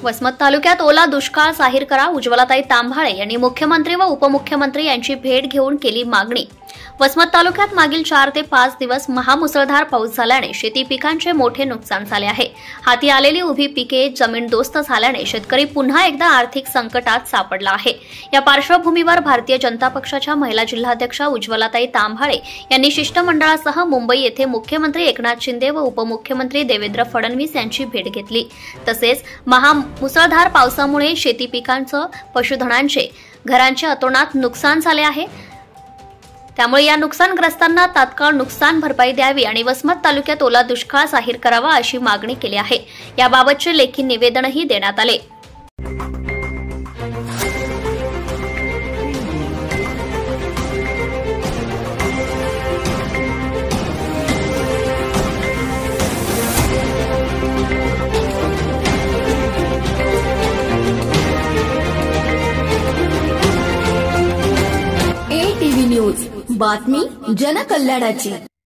वसमत तालुक्यात ओला दुष्काळ जाहीर करा. उज्ज्वलाताई तांभाळे यांनी मुख्यमंत्री व उपमुख्यमंत्री यांची भेट घेऊन केली मागणी. वसमत तालुक्यात मागील 4 ते 5 दिवस महामुसळधार पाऊस झाल्याने शेती पिकांचे मोठे नुकसान झाले आहे. हाती आलेली उभी पिके जमीनदोस्त झाल्याने शेतकरी पुन्हा एकदा आर्थिक संकटात सापडला आहे. या पार्श्वभूमीवर भारतीय जनता पक्षाच्या महिला जिल्हाध्यक्षा उज्ज्वलाताई तांभाळे यांनी शिष्टमंडळासह मुंबई येथे मुख्यमंत्री एकनाथ शिंदे व उपमुख्यमंत्री देवेंद्र फडणवीस यांची भेट घेतली. तसेच मुसळधार पावसामुळे शेती पिकांचं, पशुधनांचे, घरांचे अतोनात नुकसान झाले आहे. त्यामुळे या नुकसानग्रस्तांना तात्काळ नुकसान भरपाई द्यावी आणि वसमत तालुक्यात ओला दुष्काळ जाहीर करावा अशी मागणी केली आहे. याबाबतचे लेखी निवेदनही देण्यात आले. ATV न्यूज, बातमी जनकल्याणाची.